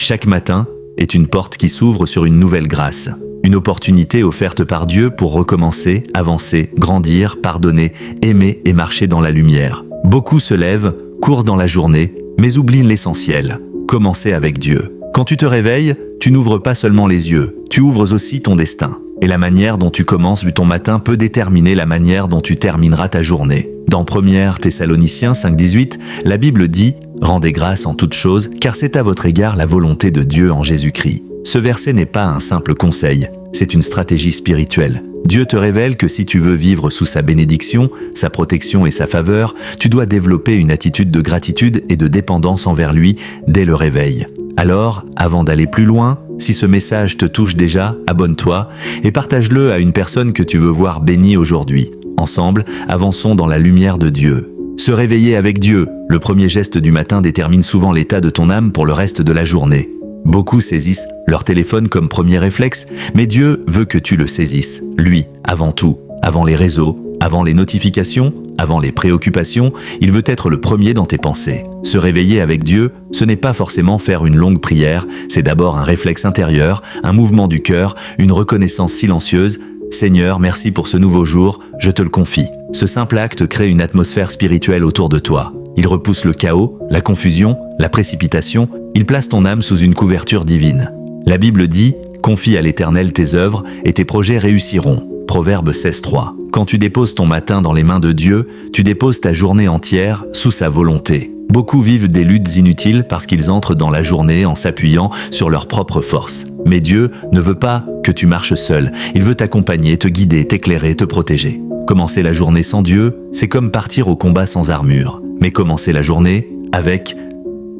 Chaque matin est une porte qui s'ouvre sur une nouvelle grâce. Une opportunité offerte par Dieu pour recommencer, avancer, grandir, pardonner, aimer et marcher dans la lumière. Beaucoup se lèvent, courent dans la journée, mais oublient l'essentiel. Commencer avec Dieu. Quand tu te réveilles, tu n'ouvres pas seulement les yeux, tu ouvres aussi ton destin. Et la manière dont tu commences ton matin peut déterminer la manière dont tu termineras ta journée. Dans 1 Thessaloniciens 5,18, la Bible dit « Rendez grâce en toutes choses, car c'est à votre égard la volonté de Dieu en Jésus-Christ ». Ce verset n'est pas un simple conseil, c'est une stratégie spirituelle. Dieu te révèle que si tu veux vivre sous sa bénédiction, sa protection et sa faveur, tu dois développer une attitude de gratitude et de dépendance envers lui dès le réveil. Alors, avant d'aller plus loin, si ce message te touche déjà, abonne-toi et partage-le à une personne que tu veux voir bénie aujourd'hui. Ensemble, avançons dans la lumière de Dieu. Se réveiller avec Dieu, le premier geste du matin détermine souvent l'état de ton âme pour le reste de la journée. Beaucoup saisissent leur téléphone comme premier réflexe, mais Dieu veut que tu le saisisses, lui, avant tout, avant les réseaux, avant les notifications, avant les préoccupations, il veut être le premier dans tes pensées. Se réveiller avec Dieu, ce n'est pas forcément faire une longue prière, c'est d'abord un réflexe intérieur, un mouvement du cœur, une reconnaissance silencieuse. Seigneur, merci pour ce nouveau jour, je te le confie. Ce simple acte crée une atmosphère spirituelle autour de toi. Il repousse le chaos, la confusion, la précipitation, il place ton âme sous une couverture divine. La Bible dit « Confie à l'Éternel tes œuvres et tes projets réussiront ». Proverbe 16,3. Quand tu déposes ton matin dans les mains de Dieu, tu déposes ta journée entière sous sa volonté. Beaucoup vivent des luttes inutiles parce qu'ils entrent dans la journée en s'appuyant sur leurs propres forces. Mais Dieu ne veut pas que tu marches seul. Il veut t'accompagner, te guider, t'éclairer, te protéger. Commencer la journée sans Dieu, c'est comme partir au combat sans armure. Mais commencer la journée avec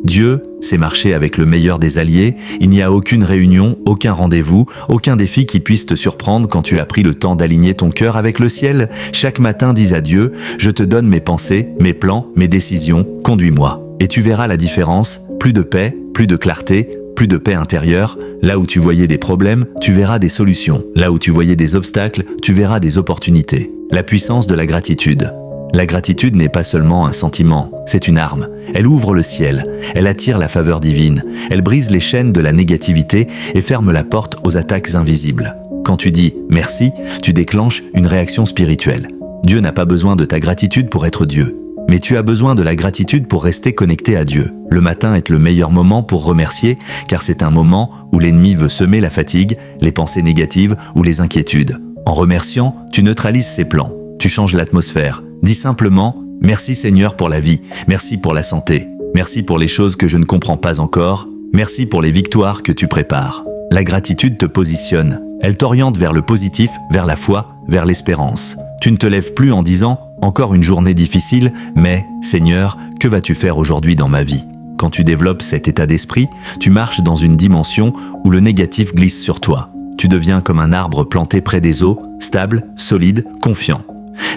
Dieu, c'est marcher avec le meilleur des alliés. Il n'y a aucune réunion, aucun rendez-vous, aucun défi qui puisse te surprendre quand tu as pris le temps d'aligner ton cœur avec le ciel. Chaque matin, dis à Dieu, je te donne mes pensées, mes plans, mes décisions, conduis-moi. Et tu verras la différence, plus de paix, plus de clarté, plus de paix intérieure. Là où tu voyais des problèmes, tu verras des solutions. Là où tu voyais des obstacles, tu verras des opportunités. La puissance de la gratitude. La gratitude n'est pas seulement un sentiment, c'est une arme. Elle ouvre le ciel, elle attire la faveur divine, elle brise les chaînes de la négativité et ferme la porte aux attaques invisibles. Quand tu dis « merci », tu déclenches une réaction spirituelle. Dieu n'a pas besoin de ta gratitude pour être Dieu. Mais tu as besoin de la gratitude pour rester connecté à Dieu. Le matin est le meilleur moment pour remercier, car c'est un moment où l'ennemi veut semer la fatigue, les pensées négatives ou les inquiétudes. En remerciant, tu neutralises ses plans, tu changes l'atmosphère. Dis simplement « Merci Seigneur pour la vie, merci pour la santé, merci pour les choses que je ne comprends pas encore, merci pour les victoires que tu prépares. » La gratitude te positionne, elle t'oriente vers le positif, vers la foi, vers l'espérance. Tu ne te lèves plus en disant « Encore une journée difficile, mais Seigneur, que vas-tu faire aujourd'hui dans ma vie ?» Quand tu développes cet état d'esprit, tu marches dans une dimension où le négatif glisse sur toi. Tu deviens comme un arbre planté près des eaux, stable, solide, confiant.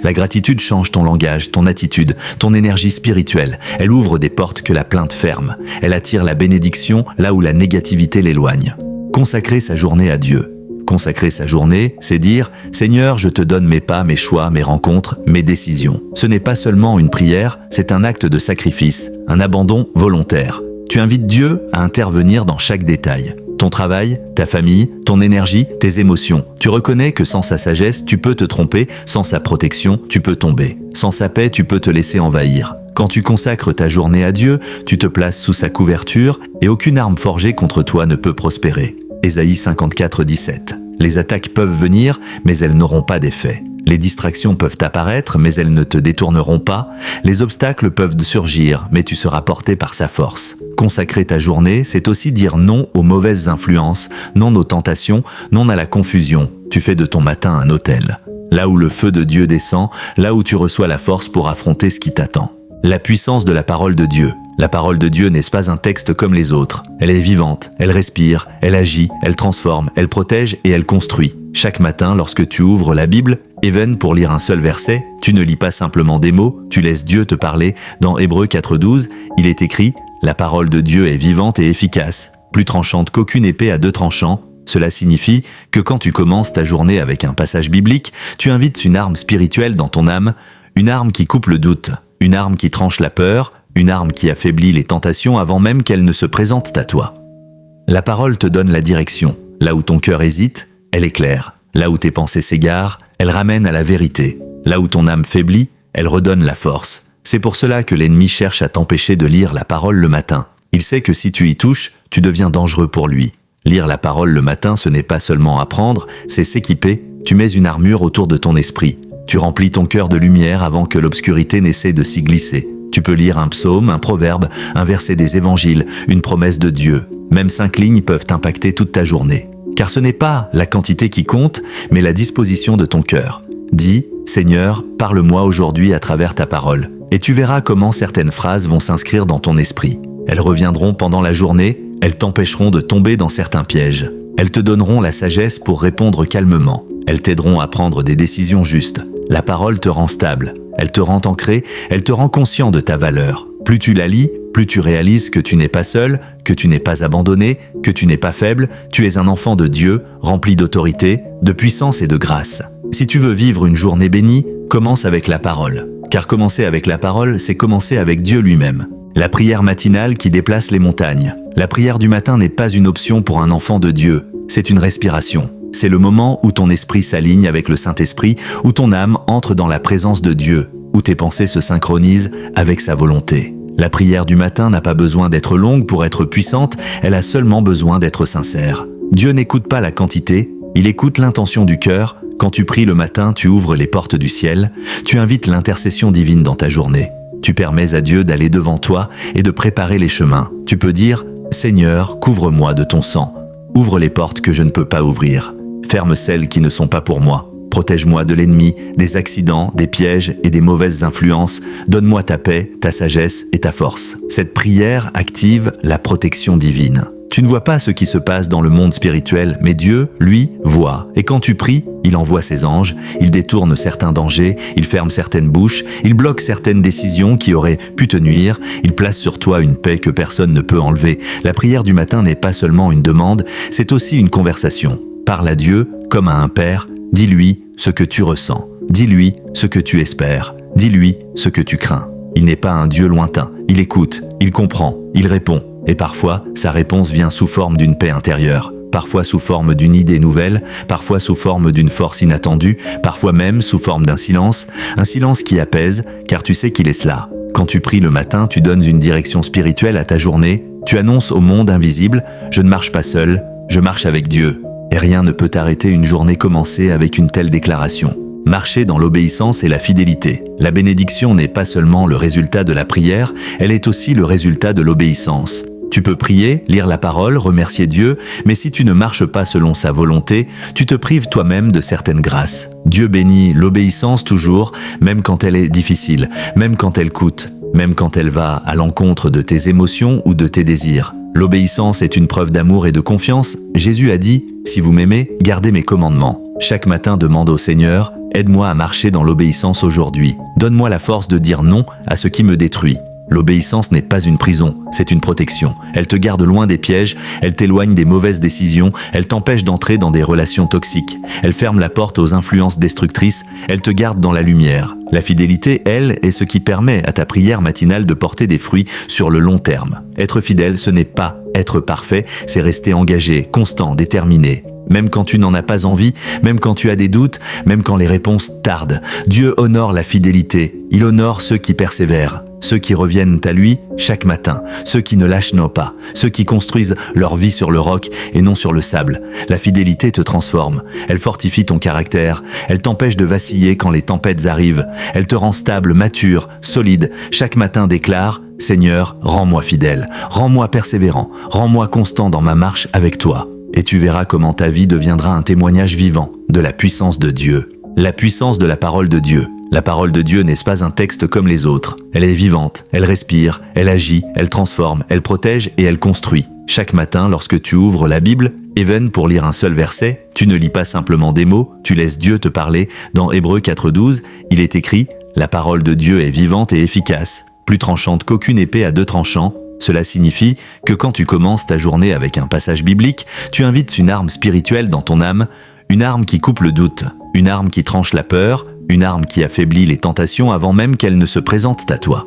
La gratitude change ton langage, ton attitude, ton énergie spirituelle. Elle ouvre des portes que la plainte ferme. Elle attire la bénédiction là où la négativité l'éloigne. Consacrer sa journée à Dieu. Consacrer sa journée, c'est dire « Seigneur, je te donne mes pas, mes choix, mes rencontres, mes décisions ». Ce n'est pas seulement une prière, c'est un acte de sacrifice, un abandon volontaire. Tu invites Dieu à intervenir dans chaque détail. Ton travail, ta famille, ton énergie, tes émotions. Tu reconnais que sans sa sagesse, tu peux te tromper, sans sa protection, tu peux tomber. Sans sa paix, tu peux te laisser envahir. Quand tu consacres ta journée à Dieu, tu te places sous sa couverture et aucune arme forgée contre toi ne peut prospérer. Ésaïe 54:17. Les attaques peuvent venir, mais elles n'auront pas d'effet. Les distractions peuvent apparaître, mais elles ne te détourneront pas. Les obstacles peuvent surgir, mais tu seras porté par sa force. Consacrer ta journée, c'est aussi dire non aux mauvaises influences, non aux tentations, non à la confusion. Tu fais de ton matin un autel. Là où le feu de Dieu descend, là où tu reçois la force pour affronter ce qui t'attend. La puissance de la parole de Dieu. La parole de Dieu n'est pas un texte comme les autres. Elle est vivante, elle respire, elle agit, elle transforme, elle protège et elle construit. Chaque matin, lorsque tu ouvres la Bible, even pour lire un seul verset, tu ne lis pas simplement des mots, tu laisses Dieu te parler. Dans Hébreux 4:12, il est écrit « La parole de Dieu est vivante et efficace, plus tranchante qu'aucune épée à deux tranchants. » Cela signifie que quand tu commences ta journée avec un passage biblique, tu invites une arme spirituelle dans ton âme, une arme qui coupe le doute, une arme qui tranche la peur, une arme qui affaiblit les tentations avant même qu'elles ne se présentent à toi. La parole te donne la direction. Là où ton cœur hésite, elle éclaire. Là où tes pensées s'égarent, elle ramène à la vérité. Là où ton âme faiblit, elle redonne la force. C'est pour cela que l'ennemi cherche à t'empêcher de lire la parole le matin. Il sait que si tu y touches, tu deviens dangereux pour lui. Lire la parole le matin, ce n'est pas seulement apprendre, c'est s'équiper. Tu mets une armure autour de ton esprit. Tu remplis ton cœur de lumière avant que l'obscurité n'essaie de s'y glisser. Tu peux lire un psaume, un proverbe, un verset des évangiles, une promesse de Dieu. Même 5 lignes peuvent impacter toute ta journée. Car ce n'est pas la quantité qui compte, mais la disposition de ton cœur. Dis, Seigneur, parle-moi aujourd'hui à travers ta parole. Et tu verras comment certaines phrases vont s'inscrire dans ton esprit. Elles reviendront pendant la journée, elles t'empêcheront de tomber dans certains pièges. Elles te donneront la sagesse pour répondre calmement. Elles t'aideront à prendre des décisions justes. La parole te rend stable. Elle te rend ancré, elle te rend conscient de ta valeur. Plus tu la lis, plus tu réalises que tu n'es pas seul, que tu n'es pas abandonné, que tu n'es pas faible, tu es un enfant de Dieu, rempli d'autorité, de puissance et de grâce. Si tu veux vivre une journée bénie, commence avec la parole. Car commencer avec la parole, c'est commencer avec Dieu lui-même. La prière matinale qui déplace les montagnes. La prière du matin n'est pas une option pour un enfant de Dieu, c'est une respiration. C'est le moment où ton esprit s'aligne avec le Saint-Esprit, où ton âme entre dans la présence de Dieu, où tes pensées se synchronisent avec sa volonté. La prière du matin n'a pas besoin d'être longue pour être puissante, elle a seulement besoin d'être sincère. Dieu n'écoute pas la quantité, il écoute l'intention du cœur. Quand tu pries le matin, tu ouvres les portes du ciel, tu invites l'intercession divine dans ta journée. Tu permets à Dieu d'aller devant toi et de préparer les chemins. Tu peux dire « Seigneur, couvre-moi de ton sang. Ouvre les portes que je ne peux pas ouvrir. Ferme celles qui ne sont pas pour moi. Protège-moi de l'ennemi, des accidents, des pièges et des mauvaises influences. Donne-moi ta paix, ta sagesse et ta force. » Cette prière active la protection divine. Tu ne vois pas ce qui se passe dans le monde spirituel, mais Dieu, lui, voit. Et quand tu pries, il envoie ses anges, il détourne certains dangers, il ferme certaines bouches, il bloque certaines décisions qui auraient pu te nuire, il place sur toi une paix que personne ne peut enlever. La prière du matin n'est pas seulement une demande, c'est aussi une conversation. Parle à Dieu comme à un père, dis-lui ce que tu ressens, dis-lui ce que tu espères, dis-lui ce que tu crains. Il n'est pas un Dieu lointain, il écoute, il comprend, il répond. Et parfois, sa réponse vient sous forme d'une paix intérieure, parfois sous forme d'une idée nouvelle, parfois sous forme d'une force inattendue, parfois même sous forme d'un silence qui apaise, car tu sais qu'il est cela. Quand tu pries le matin, tu donnes une direction spirituelle à ta journée, tu annonces au monde invisible « Je ne marche pas seul, je marche avec Dieu ». Et rien ne peut arrêter une journée commencée avec une telle déclaration. Marcher dans l'obéissance et la fidélité. La bénédiction n'est pas seulement le résultat de la prière, elle est aussi le résultat de l'obéissance. Tu peux prier, lire la parole, remercier Dieu, mais si tu ne marches pas selon sa volonté, tu te prives toi-même de certaines grâces. Dieu bénit l'obéissance toujours, même quand elle est difficile, même quand elle coûte, même quand elle va à l'encontre de tes émotions ou de tes désirs. L'obéissance est une preuve d'amour et de confiance. Jésus a dit « Si vous m'aimez, gardez mes commandements ». Chaque matin, demande au Seigneur « Aide-moi à marcher dans l'obéissance aujourd'hui. Donne-moi la force de dire non à ce qui me détruit. » L'obéissance n'est pas une prison, c'est une protection. Elle te garde loin des pièges, elle t'éloigne des mauvaises décisions, elle t'empêche d'entrer dans des relations toxiques. Elle ferme la porte aux influences destructrices, elle te garde dans la lumière. La fidélité, elle, est ce qui permet à ta prière matinale de porter des fruits sur le long terme. Être fidèle, ce n'est pas être parfait, c'est rester engagé, constant, déterminé. Même quand tu n'en as pas envie, même quand tu as des doutes, même quand les réponses tardent. Dieu honore la fidélité, il honore ceux qui persévèrent, ceux qui reviennent à lui chaque matin, ceux qui ne lâchent nos pas, ceux qui construisent leur vie sur le roc et non sur le sable. La fidélité te transforme, elle fortifie ton caractère, elle t'empêche de vaciller quand les tempêtes arrivent, elle te rend stable, mature, solide. Chaque matin déclare « Seigneur, rends-moi fidèle, rends-moi persévérant, rends-moi constant dans ma marche avec toi ». Et tu verras comment ta vie deviendra un témoignage vivant de la puissance de Dieu. La puissance de la parole de Dieu. La parole de Dieu n'est pas un texte comme les autres. Elle est vivante, elle respire, elle agit, elle transforme, elle protège et elle construit. Chaque matin, lorsque tu ouvres la Bible, even pour lire un seul verset, tu ne lis pas simplement des mots, tu laisses Dieu te parler. Dans Hébreux 4:12, il est écrit « La parole de Dieu est vivante et efficace, plus tranchante qu'aucune épée à 2 tranchants. » Cela signifie que quand tu commences ta journée avec un passage biblique, tu invites une arme spirituelle dans ton âme, une arme qui coupe le doute, une arme qui tranche la peur, une arme qui affaiblit les tentations avant même qu'elles ne se présentent à toi.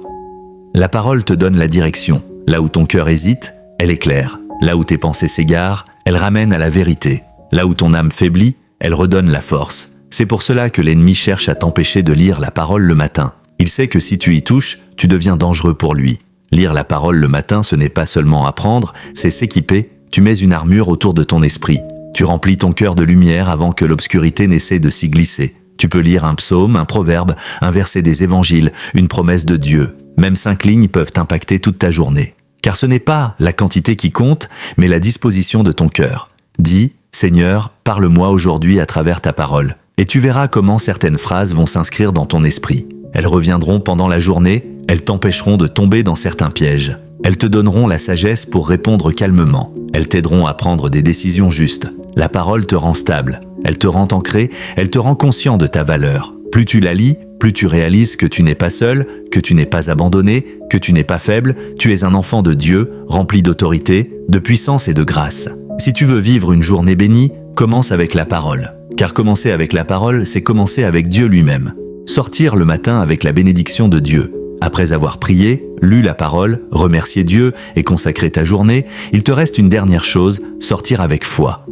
La parole te donne la direction. Là où ton cœur hésite, elle éclaire. Là où tes pensées s'égarent, elles ramènent à la vérité. Là où ton âme faiblit, elle redonne la force. C'est pour cela que l'ennemi cherche à t'empêcher de lire la parole le matin. Il sait que si tu y touches, tu deviens dangereux pour lui. Lire la parole le matin, ce n'est pas seulement apprendre, c'est s'équiper. Tu mets une armure autour de ton esprit. Tu remplis ton cœur de lumière avant que l'obscurité n'essaie de s'y glisser. Tu peux lire un psaume, un proverbe, un verset des évangiles, une promesse de Dieu. Même 5 lignes peuvent impacter toute ta journée. Car ce n'est pas la quantité qui compte, mais la disposition de ton cœur. Dis, Seigneur, parle-moi aujourd'hui à travers ta parole. Et tu verras comment certaines phrases vont s'inscrire dans ton esprit. Elles reviendront pendant la journée, elles t'empêcheront de tomber dans certains pièges. Elles te donneront la sagesse pour répondre calmement. Elles t'aideront à prendre des décisions justes. La parole te rend stable. Elle te rend ancré, elle te rend conscient de ta valeur. Plus tu la lis, plus tu réalises que tu n'es pas seul, que tu n'es pas abandonné, que tu n'es pas faible, tu es un enfant de Dieu, rempli d'autorité, de puissance et de grâce. Si tu veux vivre une journée bénie, commence avec la parole. Car commencer avec la parole, c'est commencer avec Dieu lui-même. Sortir le matin avec la bénédiction de Dieu. Après avoir prié, lu la parole, remercié Dieu et consacré ta journée, il te reste une dernière chose, sortir avec foi.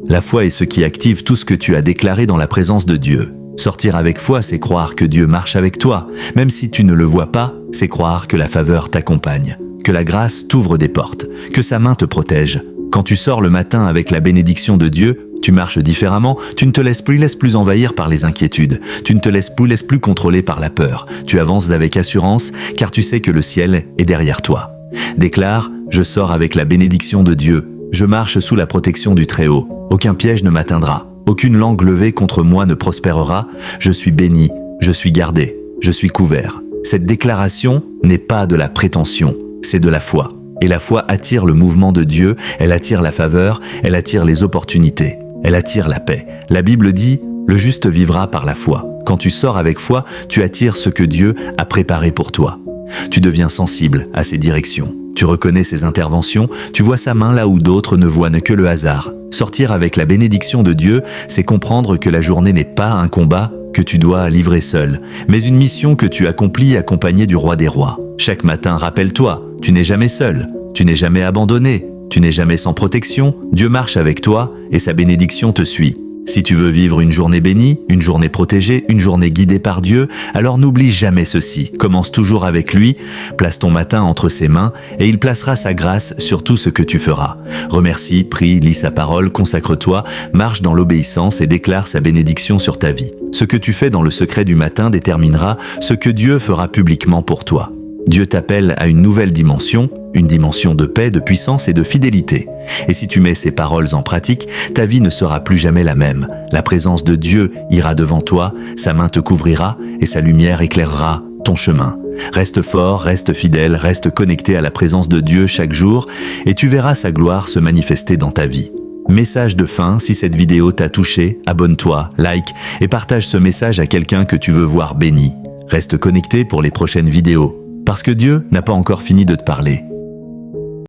La foi est ce qui active tout ce que tu as déclaré dans la présence de Dieu. Sortir avec foi, c'est croire que Dieu marche avec toi. Même si tu ne le vois pas, c'est croire que la faveur t'accompagne, que la grâce t'ouvre des portes, que sa main te protège. Quand tu sors le matin avec la bénédiction de Dieu, tu marches différemment, tu ne te laisses plus envahir par les inquiétudes, tu ne te laisses plus contrôler par la peur. Tu avances avec assurance, car tu sais que le ciel est derrière toi. Déclare, je sors avec la bénédiction de Dieu, je marche sous la protection du Très-Haut, aucun piège ne m'atteindra. Aucune langue levée contre moi ne prospérera. Je suis béni, je suis gardé, je suis couvert. Cette déclaration n'est pas de la prétention, c'est de la foi. Et la foi attire le mouvement de Dieu, elle attire la faveur, elle attire les opportunités, elle attire la paix. La Bible dit, le juste vivra par la foi. Quand tu sors avec foi, tu attires ce que Dieu a préparé pour toi. Tu deviens sensible à ses directions. Tu reconnais ses interventions, tu vois sa main là où d'autres ne voient que le hasard. Sortir avec la bénédiction de Dieu, c'est comprendre que la journée n'est pas un combat que tu dois livrer seul, mais une mission que tu accomplis accompagné du Roi des Rois. Chaque matin, rappelle-toi, tu n'es jamais seul, tu n'es jamais abandonné, tu n'es jamais sans protection, Dieu marche avec toi et sa bénédiction te suit. Si tu veux vivre une journée bénie, une journée protégée, une journée guidée par Dieu, alors n'oublie jamais ceci. Commence toujours avec lui, place ton matin entre ses mains et il placera sa grâce sur tout ce que tu feras. Remercie, prie, lis sa parole, consacre-toi, marche dans l'obéissance et déclare sa bénédiction sur ta vie. Ce que tu fais dans le secret du matin déterminera ce que Dieu fera publiquement pour toi. Dieu t'appelle à une nouvelle dimension, une dimension de paix, de puissance et de fidélité. Et si tu mets ces paroles en pratique, ta vie ne sera plus jamais la même. La présence de Dieu ira devant toi, sa main te couvrira et sa lumière éclairera ton chemin. Reste fort, reste fidèle, reste connecté à la présence de Dieu chaque jour et tu verras sa gloire se manifester dans ta vie. Message de fin, si cette vidéo t'a touché, abonne-toi, like et partage ce message à quelqu'un que tu veux voir béni. Reste connecté pour les prochaines vidéos. Parce que Dieu n'a pas encore fini de te parler.